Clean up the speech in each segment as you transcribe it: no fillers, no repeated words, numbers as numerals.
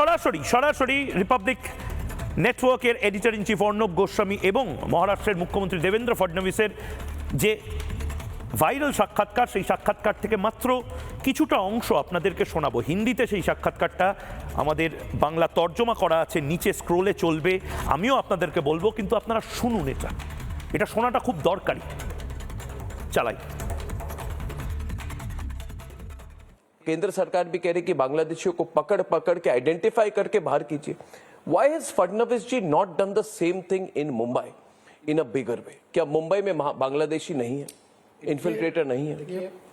সরাসরি সরাসরি রিপাবলিক নেটওয়ার্কের editor in chief Arnab Goswami এবং মহারাষ্ট্রের মুখ্যমন্ত্রী দেবেন্দ্র ফডনবিসের যে ভাইরাল সাক্ষাৎকার, সেই সাক্ষাৎকার থেকে মাত্র কিছুটা অংশ আপনাদেরকে শোনাবো। হিন্দিতে সেই সাক্ষাৎকারটা আমাদের বাংলা তর্জমা করা আছে, নিচে স্ক্রোলে চলবে, আমিও আপনাদেরকে বলবো, কিন্তু আপনারা শুনুন। এটা শোনাটা খুব দরকারি। চালাই। केंद्र सरकार भी कह रही कि बांग्लादेशियों को पकड़ पकड़ के आइडेंटिफाई करके बाहर कीजिए। Why has Fadnavis ji not done the same thing in Mumbai in a bigger way? क्या मुंबई में बांग्लादेशी नहीं है, इन्फिल्ट्रेटर नहीं है?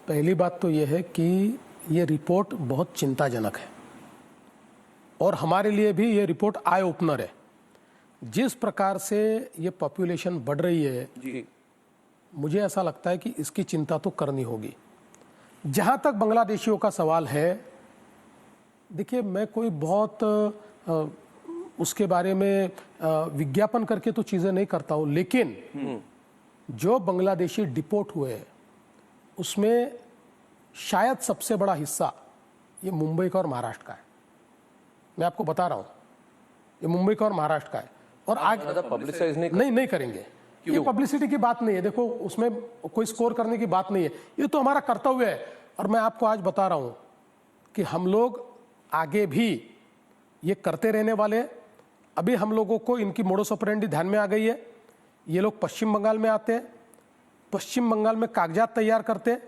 पहली बात तो यह है कि ये रिपोर्ट बहुत चिंताजनक है और हमारे लिए भी ये रिपोर्ट आई ओपनर है। जिस प्रकार से ये पॉपुलेशन बढ़ रही है जी, मुझे ऐसा लगता है कि इसकी चिंता तो करनी होगी। जहाँ तक बांग्लादेशियों का सवाल है, देखिए मैं कोई बहुत उसके बारे में विज्ञापन करके तो चीज़ें नहीं करता हूँ, लेकिन जो बांग्लादेशी डिपोर्ट हुए हैं उसमें शायद सबसे बड़ा हिस्सा ये मुंबई का और महाराष्ट्र का है। मैं आपको बता रहा हूँ, ये मुंबई का और महाराष्ट्र का है। और आगे पब्लिसाइज नहीं करेंगे। ये पब्लिसिटी की बात नहीं है, देखो उसमें कोई स्कोर करने की बात नहीं है, ये तो हमारा कर्तव्य है। और मैं आपको आज बता रहा हूं कि हम लोग आगे भी ये करते रहने वाले हैं। अभी हम लोगों को इनकी मोडस ऑपरेंडी ध्यान में आ गई है। ये लोग पश्चिम बंगाल में आते हैं, पश्चिम बंगाल में कागजात तैयार करते हैं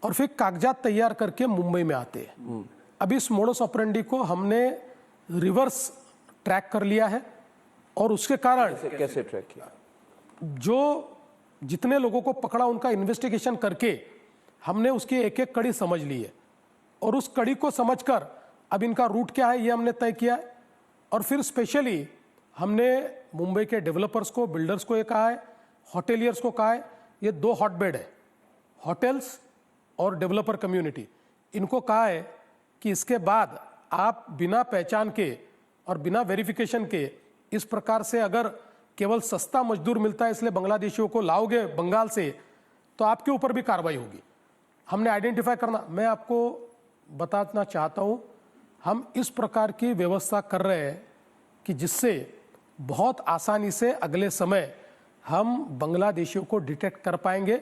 और फिर कागजात तैयार करके मुंबई में आते हैं। अभी इस मोडस ऑपरेंडी को हमने रिवर्स ट्रैक कर लिया है और उसके कारण कैसे ट्रैक किया? जो जितने लोगों को पकड़ा उनका इन्वेस्टिगेशन करके हमने उसकी एक एक कड़ी समझ ली है और उस कड़ी को समझकर अब इनका रूट क्या है ये हमने तय किया है। और फिर स्पेशली हमने मुंबई के डेवलपर्स को, बिल्डर्स को ये कहा है, होटेलियर्स को कहा है, ये 2 हॉटबेड है, होटल्स और डेवलपर कम्युनिटी, इनको कहा है कि इसके बाद आप बिना पहचान के और बिना वेरिफिकेशन के इस प्रकार से अगर केवल सस्ता मजदूर मिलता है इसलिए बांग्लादेशियों को लाओगे बंगाल से तो आपके ऊपर भी कार्रवाई होगी। हमने आइडेंटिफाई करना, मैं आपको बताना चाहता हूं, हम इस प्रकार की व्यवस्था कर रहे हैं कि जिससे बहुत आसानी से अगले समय हम बांग्लादेशियों को डिटेक्ट कर पाएंगे,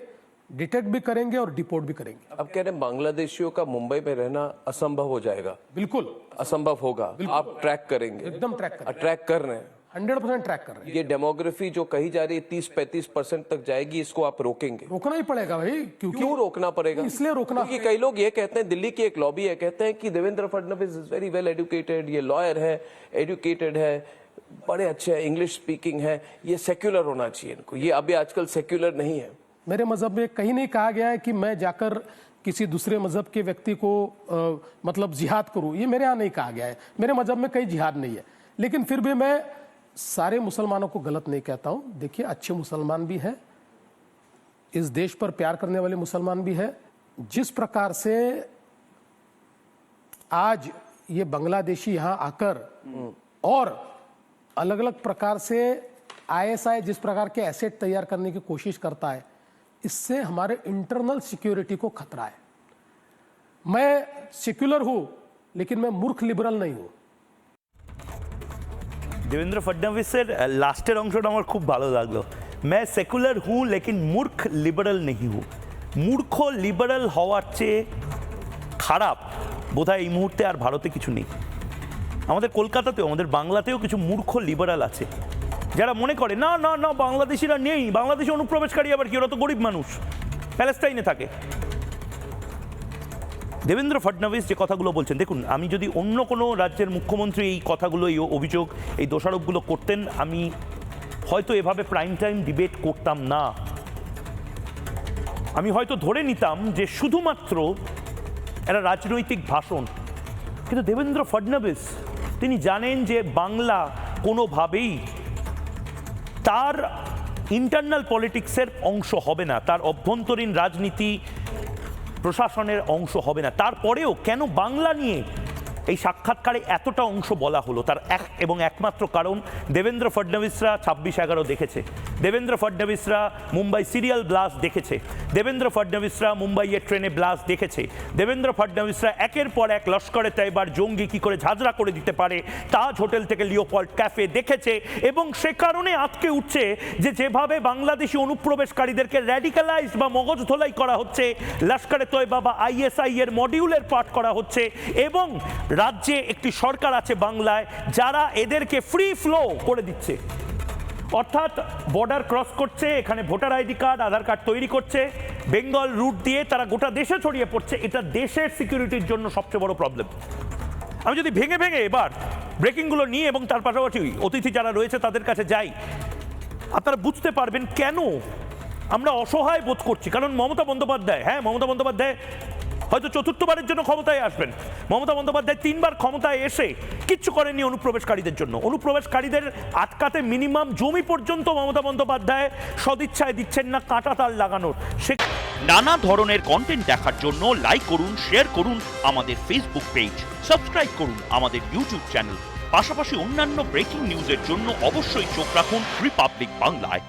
डिटेक्ट भी करेंगे और डिपोर्ट भी करेंगे। अब कह रहे हैं बांग्लादेशियों का मुंबई में रहना असंभव हो जाएगा। बिल्कुल असंभव होगा, आप ट्रैक करेंगे? एकदम ट्रैक करेंगे, ट्रैक कर रहे हैं, 100% ट्रैक कर रहे हैं। ये डेमोग्राफी जो कही जा रही है 30-35% तक जाएगी, इसको आप रोकेंगे? रोकना ही पड़ेगा भाई, क्योंकि क्यों रोकना पड़ेगा? इसलिए रोकना, क्योंकि कई लोग ये कहते हैं, दिल्ली की एक लॉबी है, कहते हैं कि Devendra Fadnavis is very well educated, ये लॉयर है, एजुकेटेड है, बड़े अच्छे हैं, इंग्लिश स्पीकिंग है, ये सेक्युलर होना चाहिए इनको। ये अभी आजकल सेक्युलर नहीं है। मेरे मजहब में कहीं नहीं कहा गया है कि मैं जाकर किसी दूसरे मजहब के व्यक्ति को मतलब जिहाद करूं, ये मेरे यहाँ नहीं कहा गया है। मेरे मजहब में कहीं जिहाद नहीं है, लेकिन फिर भी मैं सारे मुसलमानों को गलत नहीं कहता हूं। देखिए अच्छे मुसलमान भी हैं, इस देश पर प्यार करने वाले मुसलमान भी हैं। जिस प्रकार से आज ये बांग्लादेशी यहाँ आकर और अलग अलग प्रकार से आईएसआई जिस प्रकार के एसेट तैयार करने की कोशिश करता है, इससे हमारे इंटरनल सिक्योरिटी को खतरा है। मैं सेक्युलर हूं लेकिन मैं मूर्ख लिबरल नहीं हूं। देवेंद्र फडणवीसेर लास्टेर अंशटा আমার খুব ভালো লাগলো। मैं सेकुलर हूँ लेकिन मूर्ख लिबरल नहीं हूँ। मूर्ख लिबरल হওয়ার চেয়ে খারাপ বোধহয় এই মুহূর্তে আর ভারতে কিছু নেই। আমাদের কলকাতাতেও, আমাদের বাংলাতেও কিছু মূর্খ লিবারাল আছে যারা মনে করে না না না বাংলাদেশিরা নেই, বাংলাদেশি অনুপ্রবেশকারী আবার কি, ওরা তো গরিব মানুষ, প্যালেস্টাইনে থাকে। দেবেন্দ্র ফডনবিস যে কথাগুলো বলছেন, দেখুন আমি যদি অন্য কোনো রাজ্যের মুখ্যমন্ত্রী এই কথাগুলো, এই অভিযোগ, এই দোষারোপগুলো করতেন, আমি হয়তো এভাবে প্রাইম টাইম ডিবেট করতাম না। আমি হয়তো ধরে নিতাম যে শুধুমাত্র একটা রাজনৈতিক ভাষণ। কিন্তু দেবেন্দ্র ফডনবিস তিনি জানেন যে বাংলা কোনোভাবেই তার ইন্টারনাল পলিটিক্সের অংশ হবে না, তার অভ্যন্তরীণ রাজনীতি প্রশাসনের অংশ হবে না। তারপরেও কেন বাংলা নিয়ে এই সাক্ষাৎকারে এতটা অংশ বলা হলো তার এক এবং একমাত্র কারণ দেবেন্দ্র ফডনবিসরা 26/11 দেখেছে, দেবেন্দ্র ফডনবিসরা মুম্বাই সিরিয়াল ব্লাস্ট দেখেছে, দেবেন্দ্র ফডনবিসরা মুম্বাইয়ের ট্রেনে ব্লাস্ট দেখেছে, দেবেন্দ্র ফডনবিসরা একের পর এক লস্করে তৈবার জঙ্গি কি করে ঝাঁঝরা করে দিতে পারে তাজ হোটেল থেকে লিওপল্ড ক্যাফে দেখেছে। এবং সে কারণে আজকে উঠছে যে যেভাবে বাংলাদেশি অনুপ্রবেশকারীদেরকে র্যাডিক্যালাইজ বা মগজ ধোলাই করা হচ্ছে, লস্করে তৈবা বা আইএসআই এর মডিউলের পাঠ করা হচ্ছে, এবং রাজ্যে একটি সরকার আছে বাংলায় যারা এদেরকে ফ্রি ফ্লো করে দিচ্ছে, অর্থাৎ বর্ডার ক্রস করছে, এখানে ভোটার আইডি কার্ড আধার কার্ড তৈরি করছে, বেঙ্গল রুট দিয়ে তারা গোটা দেশে ছড়িয়ে পড়ছে। এটা দেশের সিকিউরিটির জন্য সবচেয়ে বড় প্রবলেম। আমি যদি ভেঙে ভেঙে এবার ব্রেকিংগুলো নিয়ে এবং তার পাশাপাশি অতিথি যারা রয়েছে তাদের কাছে যাই, আপনারা বুঝতে পারবেন কেন আমরা অসহায় বোধ করছি। কারণ মমতা বন্দ্যোপাধ্যায়, হ্যাঁ মমতা বন্দ্যোপাধ্যায় হয়তো চতুর্থবারের জন্য ক্ষমতায় আসবেন, মমতা বন্দ্যোপাধ্যায় 3বার ক্ষমতায় এসে কিচ্ছু করেননি অনুপ্রবেশকারীদের জন্য। অনুপ্রবেশকারীদের আটকাতে মিনিমাম জমি পর্যন্ত মমতা বন্দ্যোপাধ্যায় সদিচ্ছায় দিচ্ছেন না কাঁটা তার লাগানোর। সে নানা ধরনের কন্টেন্ট দেখার জন্য লাইক করুন, শেয়ার করুন আমাদের ফেসবুক পেজ, সাবস্ক্রাইব করুন আমাদের ইউটিউব চ্যানেল। পাশাপাশি অন্যান্য ব্রেকিং নিউজের জন্য অবশ্যই চোখ রাখুন রিপাবলিক বাংলায়।